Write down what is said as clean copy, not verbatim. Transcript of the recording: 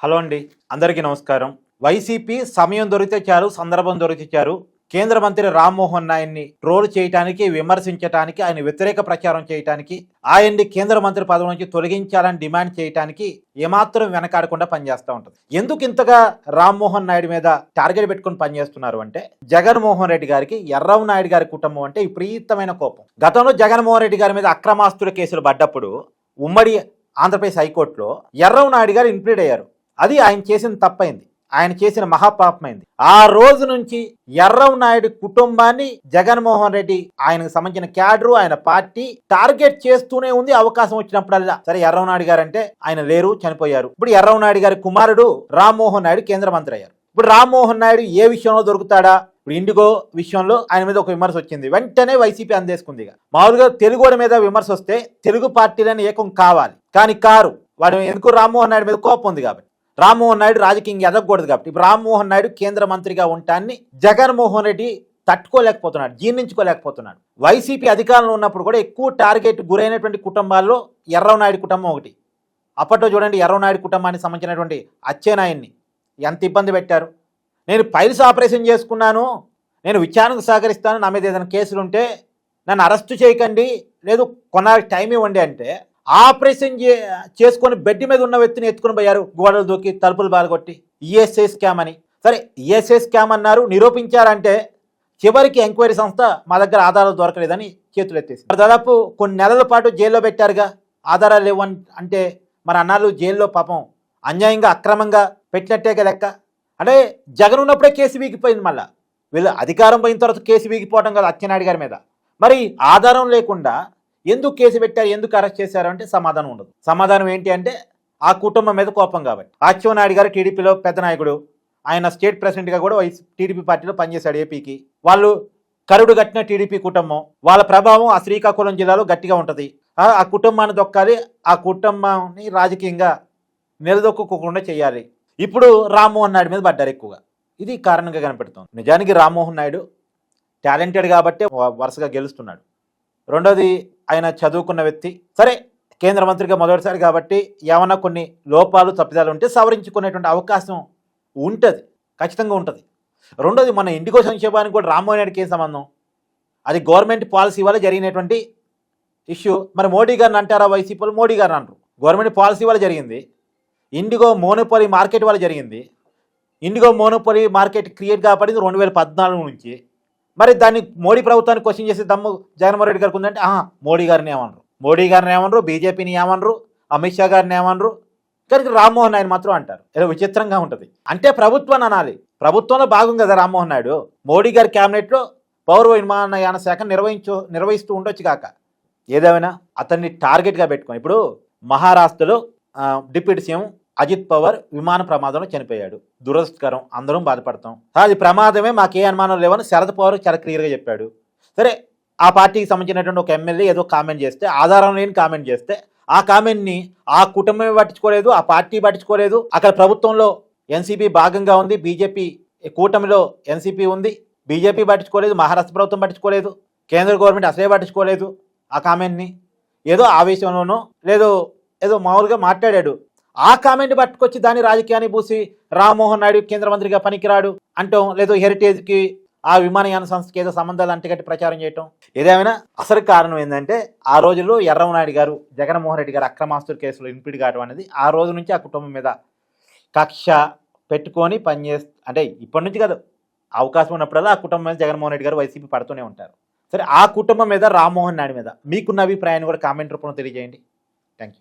Hello అండి, అందరికీ నమస్కారం. వైసీపీ సమయం దొరికితే చాలు, సందర్భం దొరికితే చాలు కేంద్ర మంత్రి రామ్మోహన్ నాయుడిని ట్రోల్ చేయడానికి, విమర్శించడానికి, ఆయన వ్యతిరేక ప్రచారం చేయడానికి, ఆయన్ని కేంద్ర మంత్రి పదవి నుంచి తొలగించాలని డిమాండ్ చేయడానికి ఏమాత్రం వెనకాడకుండా పనిచేస్తూ ఉంటుంది. ఎందుకు ఇంతగా రామ్మోహన్ నాయుడు మీద టార్గెట్ పెట్టుకుని పనిచేస్తున్నారు అంటే, జగన్మోహన్ రెడ్డి గారికి ఎర్రవనాయుడు గారి కుటుంబం అంటే విపరీతమైన కోపం. గతంలో జగన్మోహన్ రెడ్డి గారి మీద అక్రమాస్తుల కేసులు పడ్డప్పుడు ఉమ్మడి ఆంధ్రప్రదేశ్ హైకోర్టులో ఎర్రవనాయుడు గారు ఇంప్లీడ్ అయ్యారు. అది ఆయన చేసిన తప్పైంది, ఆయన చేసిన మహాపాపమైంది. ఆ రోజు నుంచి ఎర్రవనాయుడు కుటుంబాన్ని జగన్మోహన్ రెడ్డి, ఆయనకు సంబంధించిన క్యాడరు, ఆయన పార్టీ టార్గెట్ చేస్తూనే ఉంది. అవకాశం వచ్చినప్పుడల్లా సరే, ఎర్రవనాయుడు గారు అంటే ఆయన లేరు, చనిపోయారు. ఇప్పుడు ఎర్రవనాయుడు గారి కుమారుడు రామ్మోహన్ నాయుడు కేంద్ర మంత్రి అయ్యారు. ఇప్పుడు రామ్మోహన్ నాయుడు ఏ విషయంలో దొరుకుతాడా? ఇప్పుడు ఇండిగో విషయంలో ఆయన మీద ఒక విమర్శ వచ్చింది, వెంటనే వైసీపీ అందేసుకుంది. మామూలుగా తెలుగు మీద విమర్శ వస్తే తెలుగు పార్టీలని ఏకం కావాలి, కానీ కారు. వాడు ఎందుకు? రామ్మోహన్ నాయుడు మీద కోపం ఉంది కాబట్టి. రామ్మోహన్ నాయుడు రాజకీయంగా ఎదగకూడదు కాబట్టి. ఇప్పుడు రామ్మోహన్ నాయుడు కేంద్ర మంత్రిగా ఉండటాన్ని జగన్మోహన్ రెడ్డి తట్టుకోలేకపోతున్నాడు, జీర్ణించుకోలేకపోతున్నాడు. వైసీపీ అధికారంలో ఉన్నప్పుడు కూడా ఎక్కువ టార్గెట్ గురైనటువంటి కుటుంబాల్లో ఎర్రవనాయుడు కుటుంబం ఒకటి. అప్పట్లో చూడండి, ఎర్రవనాయుడు కుటుంబానికి సంబంధించినటువంటి అచ్చెన్నాయుడిని ఎంత ఇబ్బంది పెట్టారు. నేను పైల్స్ ఆపరేషన్ చేసుకున్నాను, నేను విచారణకు సహకరిస్తాను, నా మీద ఏదైనా కేసులు ఉంటే నన్ను అరెస్టు చేయకండి, లేదు కొన్నాళ్ళకి టైం ఇవ్వండి అంటే, ఆపరేషన్ చేసుకొని బెడ్ మీద ఉన్న వ్యక్తిని ఎత్తుకుని పోయారు, గోడలు దూకి తలుపులు బాలగొట్టి. ఈఎస్ఐ స్కామ్ అని. సరే, ఈఎస్ఐ స్కామ్ అన్నారు, నిరూపించారంటే చివరికి ఎంక్వైరీ సంస్థ మా దగ్గర ఆధారాలు దొరకలేదని చేతులు ఎత్తేసి దాదాపు కొన్ని నెలల పాటు జైల్లో పెట్టారుగా. ఆధారాలు లేవు అంటే మరి అన్నాళ్ళు జైల్లో పాపం అన్యాయంగా అక్రమంగా పెట్టినట్టేగా లెక్క. అంటే జగన్ ఉన్నప్పుడే కేసు వీగిపోయింది. మళ్ళీ వీళ్ళు అధికారం పోయిన తర్వాత కేసు వీగిపోవడం కదా అచ్చెన్నాయుడు గారి మీద. మరి ఆధారం లేకుండా ఎందుకు కేసు పెట్టారు, ఎందుకు అరెస్ట్ చేశారు అంటే సమాధానం ఉండదు. సమాధానం ఏంటి అంటే, ఆ కుటుంబం మీద కోపం కాబట్టి. అచ్చెన్నాయుడు గారు టీడీపీలో పెద్ద నాయకుడు, ఆయన స్టేట్ ప్రెసిడెంట్గా కూడా టీడీపీ పార్టీలో పనిచేశాడు ఏపీకి. వాళ్ళు కరుడు కట్టిన టీడీపీ కుటుంబం, వాళ్ళ ప్రభావం ఆ శ్రీకాకుళం జిల్లాలో గట్టిగా ఉంటుంది. ఆ కుటుంబాన్ని దొక్కాలి, ఆ కుటుంబాన్ని రాజకీయంగా నిలదొక్కకుండా చేయాలి. ఇప్పుడు రామ్మోహన్ నాయుడు మీద పడ్డారు ఎక్కువగా. ఇది కారణంగా కనిపెడుతుంది. నిజానికి రామ్మోహన్ నాయుడు టాలెంటెడ్ కాబట్టే వరుసగా గెలుస్తున్నాడు. రెండోది, ఆయన చదువుకున్న వ్యక్తి. సరే, కేంద్ర మంత్రిగా మొదటిసారి కాబట్టి ఏమన్నా కొన్ని లోపాలు తప్పిదాలు ఉంటే సవరించుకునేటువంటి అవకాశం ఉంటుంది, ఖచ్చితంగా ఉంటుంది. రెండోది, మన ఇండిగో సంక్షేమానికి కూడా రామ్మోహన్ నాయుడుకి ఏం సంబంధం? అది గవర్నమెంట్ పాలసీ వల్ల జరిగినటువంటి ఇష్యూ. మరి మోడీ గారిని అంటారా వైసీపీలో? మోడీ గారిని అంటారు. గవర్నమెంట్ పాలసీ వల్ల జరిగింది, ఇండిగో మోనోపొలీ మార్కెట్ వల్ల జరిగింది. ఇండిగో మోనోపొలీ మార్కెట్ క్రియేట్ కాబడింది 2014 నుంచి. మరి దాన్ని మోడీ ప్రభుత్వాన్ని క్వశ్చన్ చేసే దమ్ము జగన్మోహన్ రెడ్డి గారికి ఉందంటే, మోడీ గారిని ఏమనరు, మోడీ గారిని ఏమనరు, బీజేపీని ఏమనరు, అమిత్ షా గారిని ఏమనరు, కానీ రామ్మోహన్ నాయుడు మాత్రం అంటారు. ఏదో విచిత్రంగా ఉంటుంది. అంటే ప్రభుత్వాన్ని అనాలి, ప్రభుత్వంలో భాగం కదా రామ్మోహన్ నాయుడు. మోడీ గారి క్యాబినెట్లో పౌర విమానయాన శాఖ నిర్వహిస్తూ ఉండొచ్చు కాక. ఏదేమైనా అతన్ని టార్గెట్గా పెట్టుకొని, ఇప్పుడు మహారాష్ట్రలో డిప్యూటీ సీఎం అజిత్ పవార్ విమాన ప్రమాదంలో చనిపోయాడు. దురదృష్టకరం, అందరం బాధపడతాం. అది ప్రమాదమే, మాకే అనుమానం లేవని శరద్ పవార్ చాలా క్లియర్గా చెప్పాడు. సరే, ఆ పార్టీకి సంబంధించినటువంటి ఒక ఎమ్మెల్యే ఏదో కామెంట్ చేస్తే, ఆధారం లేని కామెంట్ చేస్తే, ఆ కామెంట్ని ఆ కుటుంబమే పట్టించుకోలేదు, ఆ పార్టీ పట్టించుకోలేదు. అక్కడ ప్రభుత్వంలో ఎన్సీపీ భాగంగా ఉంది, బీజేపీ కూటమిలో ఎన్సీపీ ఉంది, బీజేపీ పట్టించుకోలేదు, మహారాష్ట్ర ప్రభుత్వం పట్టించుకోలేదు, కేంద్ర గవర్నమెంట్ అసలే పట్టించుకోలేదు. ఆ కామెంట్ని ఏదో ఆవేశంలోనో ఏదో మామూలుగా మాట్లాడాడు. ఆ కామెంట్ పట్టుకొచ్చి దాని రాజకీయాన్ని పూసి రామ్మోహన్ నాయుడు కేంద్ర మంత్రిగా పనికిరాడు అంటాం, లేదో హెరిటేజ్కి ఆ విమానయాన సంస్థకి ఏదో సంబంధాలు అంటగట్టి ప్రచారం చేయటం. ఏదేమైనా అసలు కారణం ఏంటంటే, ఆ రోజుల్లో ఎర్రవనాయుడు గారు జగన్మోహన్ రెడ్డి గారు అక్రమాస్తుల కేసులో ఇంపిడి కావడం అనేది ఆ రోజు నుంచి ఆ కుటుంబం మీద కక్ష పెట్టుకొని అంటే ఇప్పటి నుంచి కాదు, అవకాశం ఉన్నప్పుడల్లా ఆ కుటుంబం మీద జగన్మోహన్ రెడ్డి గారు వైసీపీ పడుతూనే ఉంటారు. సరే, ఆ కుటుంబం మీద రామ్మోహన్ నాయుడు మీద మీకున్న అభిప్రాయాన్ని కూడా కామెంట్ రూపంలో తెలియజేయండి.